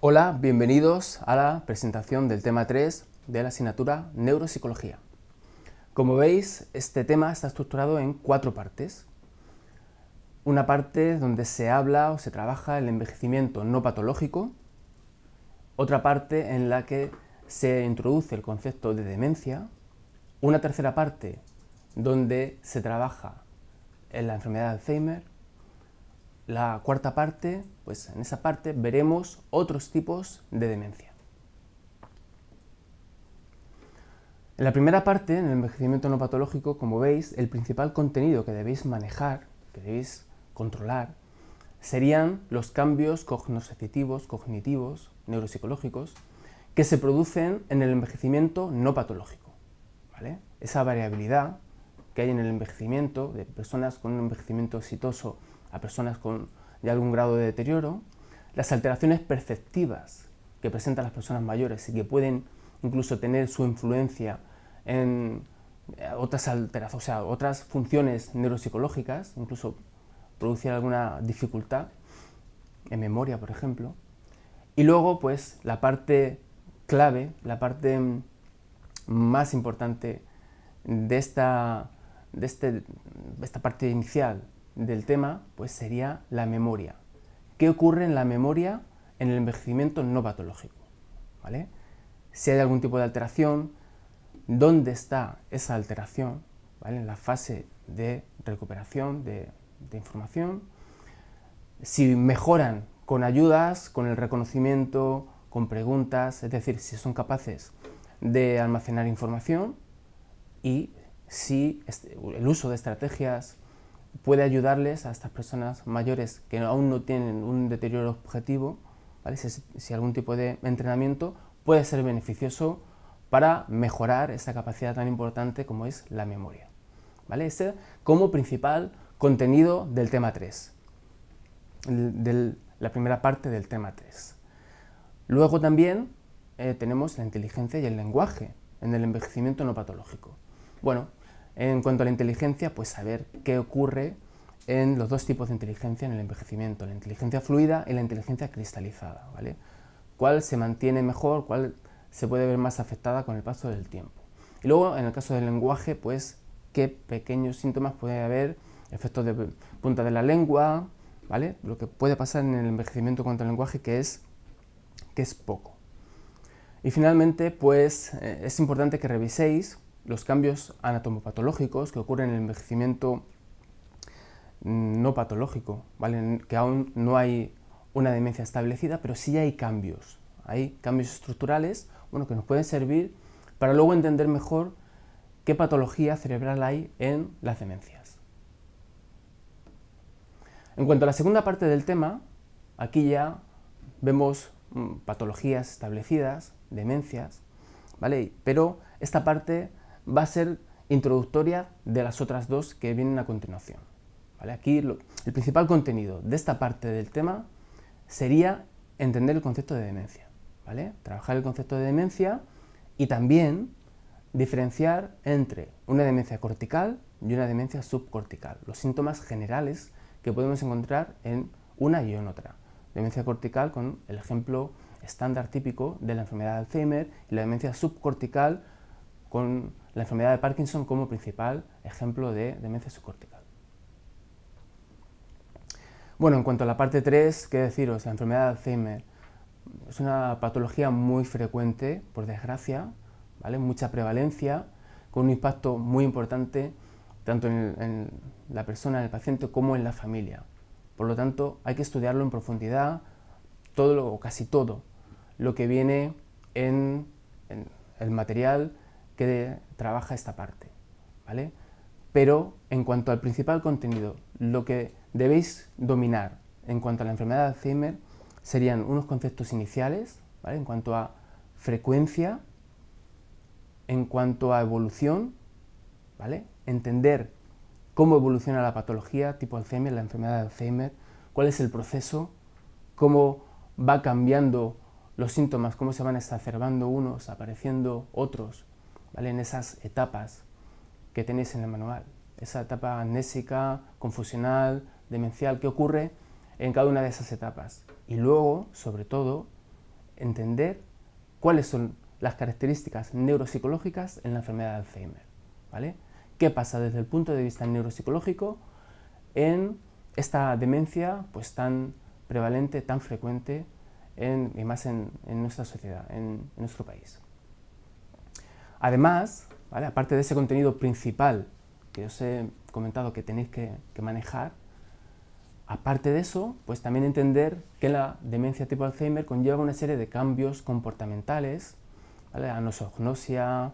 Hola, bienvenidos a la presentación del tema 3 de la asignatura Neuropsicología. Como veis, este tema está estructurado en 4 partes. Una parte donde se habla o se trabaja el envejecimiento no patológico, otra parte en la que se introduce el concepto de demencia, una tercera parte donde se trabaja en la enfermedad de Alzheimer, la cuarta parte, pues en esa parte veremos otros tipos de demencia. En la primera parte, en el envejecimiento no patológico, como veis, el principal contenido que debéis manejar, que debéis controlar, serían los cambios cognitivos, neuropsicológicos, que se producen en el envejecimiento no patológico, ¿vale? Esa variabilidad que hay en el envejecimiento, de personas con un envejecimiento exitoso a personas con ya algún grado de deterioro, las alteraciones perceptivas que presentan las personas mayores y que pueden incluso tener su influencia en otras alteraciones, o sea, otras funciones neuropsicológicas, incluso producir alguna dificultad en memoria, por ejemplo. Y luego, pues, la parte clave, la parte más importante de esta parte inicial del tema, pues sería la memoria. ¿Qué ocurre en la memoria en el envejecimiento no patológico? ¿Vale? Si hay algún tipo de alteración, ¿dónde está esa alteración? ¿Vale? En la fase de recuperación de información. Si mejoran con ayudas, con el reconocimiento, con preguntas, es decir, si son capaces de almacenar información y si el uso de estrategias puede ayudarles a estas personas mayores que aún no tienen un deterioro objetivo, ¿vale? Si algún tipo de entrenamiento puede ser beneficioso para mejorar esa capacidad tan importante como es la memoria, ¿vale? Ese como principal contenido del tema 3, de la primera parte del tema 3. Luego también tenemos la inteligencia y el lenguaje en el envejecimiento no patológico. Bueno, en cuanto a la inteligencia, pues saber qué ocurre en los dos tipos de inteligencia en el envejecimiento, la inteligencia fluida y la inteligencia cristalizada, ¿vale? ¿Cuál se mantiene mejor, cuál se puede ver más afectada con el paso del tiempo? Y luego, en el caso del lenguaje, pues qué pequeños síntomas puede haber, efectos de punta de la lengua, ¿vale? Lo que puede pasar en el envejecimiento contra el lenguaje, que es poco. Y finalmente, pues es importante que reviséis los cambios anatomopatológicos que ocurren en el envejecimiento no patológico, ¿vale? Que aún no hay una demencia establecida, pero sí hay cambios estructurales, bueno, que nos pueden servir para luego entender mejor qué patología cerebral hay en las demencias. En cuanto a la segunda parte del tema, aquí ya vemos patologías establecidas, demencias, ¿vale? Pero esta parte va a ser introductoria de las otras dos que vienen a continuación, ¿vale? Aquí el principal contenido de esta parte del tema sería entender el concepto de demencia, ¿vale? Trabajar el concepto de demencia y también diferenciar entre una demencia cortical y una demencia subcortical, los síntomas generales que podemos encontrar en una y en otra. Demencia cortical con el ejemplo estándar típico de la enfermedad de Alzheimer y la demencia subcortical con la enfermedad de Parkinson como principal ejemplo de demencia subcortical. Bueno, en cuanto a la parte 3, ¿qué deciros? La enfermedad de Alzheimer es una patología muy frecuente, por desgracia, ¿vale? Mucha prevalencia, con un impacto muy importante tanto en la persona, en el paciente, como en la familia. Por lo tanto, hay que estudiarlo en profundidad, o casi todo lo que viene en el material que trabaja esta parte, ¿vale? Pero en cuanto al principal contenido, lo que debéis dominar en cuanto a la enfermedad de Alzheimer serían unos conceptos iniciales, ¿vale? En cuanto a frecuencia, en cuanto a evolución, ¿vale? Entender cómo evoluciona la patología tipo Alzheimer, la enfermedad de Alzheimer, cuál es el proceso, cómo va cambiando los síntomas, cómo se van exacerbando unos, apareciendo otros, ¿vale? En esas etapas que tenéis en el manual, esa etapa amnésica, confusional, demencial, ¿qué ocurre en cada una de esas etapas? Y luego, sobre todo, entender cuáles son las características neuropsicológicas en la enfermedad de Alzheimer, ¿vale? ¿Qué pasa desde el punto de vista neuropsicológico en esta demencia pues tan prevalente, tan frecuente y más en nuestra sociedad, en nuestro país? Además, ¿vale?, aparte de ese contenido principal que os he comentado que tenéis que manejar, aparte de eso, pues también entender que la demencia tipo Alzheimer conlleva una serie de cambios comportamentales, ¿vale?, anosognosia,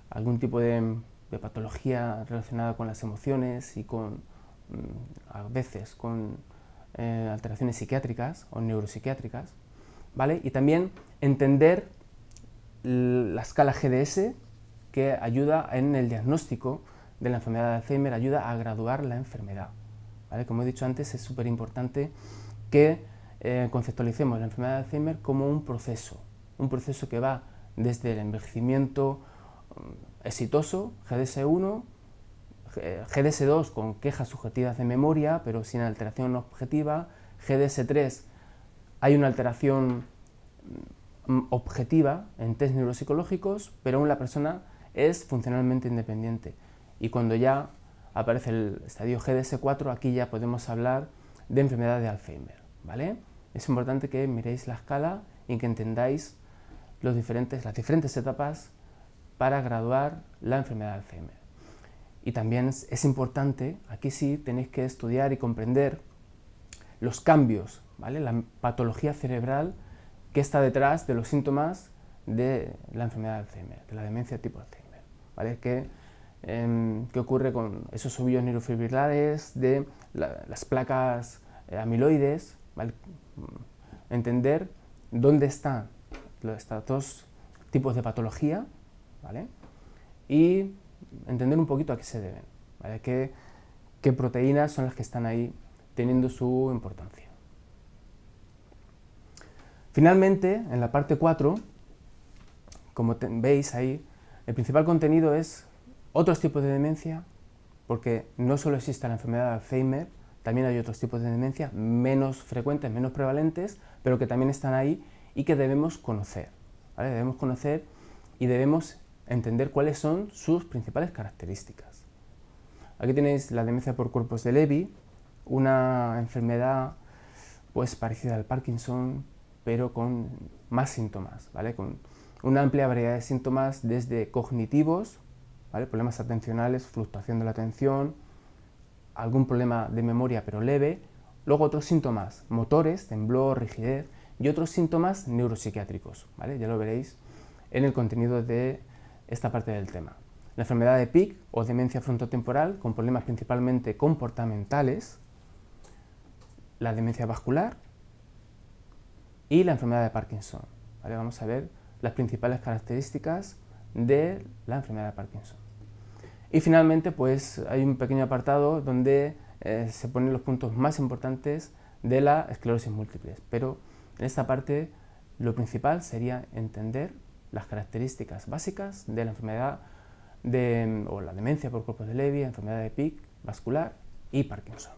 algún tipo de patología relacionada con las emociones y a veces con alteraciones psiquiátricas o neuropsiquiátricas, ¿vale? Y también entender la escala GDS, que ayuda en el diagnóstico de la enfermedad de Alzheimer, ayuda a graduar la enfermedad, ¿vale? Como he dicho antes, es súper importante que conceptualicemos la enfermedad de Alzheimer como un proceso que va desde el envejecimiento exitoso, GDS1, GDS2 con quejas subjetivas de memoria, pero sin alteración objetiva, GDS3 hay una alteración objetiva en test neuropsicológicos, pero aún la persona es funcionalmente independiente. Y cuando ya aparece el estadio GDS4, aquí ya podemos hablar de enfermedad de Alzheimer, ¿vale? Es importante que miréis la escala y que entendáis las diferentes etapas para graduar la enfermedad de Alzheimer. Y también es importante, aquí sí tenéis que estudiar y comprender los cambios, ¿vale?, la patología cerebral que está detrás de los síntomas de la enfermedad de Alzheimer, de la demencia tipo Alzheimer, ¿vale? ¿Qué ocurre con esos ovillos neurofibrilares, de las placas amiloides, ¿vale? Entender dónde están estos dos tipos de patología, ¿vale?, y entender un poquito a qué se deben, ¿vale?, qué proteínas son las que están ahí teniendo su importancia. Finalmente, en la parte 4, como veis ahí, el principal contenido es otros tipos de demencia, porque no solo existe la enfermedad de Alzheimer, también hay otros tipos de demencia menos frecuentes, menos prevalentes, pero que también están ahí y que debemos conocer, ¿vale? Debemos conocer y debemos entender cuáles son sus principales características. Aquí tenéis la demencia por cuerpos de Levy, una enfermedad pues parecida al Parkinson, pero con más síntomas, ¿vale?, con una amplia variedad de síntomas desde cognitivos, ¿vale?, problemas atencionales, fluctuación de la atención, algún problema de memoria pero leve, luego otros síntomas motores, temblor, rigidez, y otros síntomas neuropsiquiátricos, ¿vale?, ya lo veréis en el contenido de esta parte del tema. La enfermedad de PIC o demencia frontotemporal, con problemas principalmente comportamentales, la demencia vascular y la enfermedad de Parkinson, ¿vale? Vamos a ver las principales características de la enfermedad de Parkinson. Y finalmente, pues hay un pequeño apartado donde se ponen los puntos más importantes de la esclerosis múltiple, pero en esta parte lo principal sería entender las características básicas de la enfermedad o la demencia por cuerpos de Levy, enfermedad de PIC, vascular y Parkinson.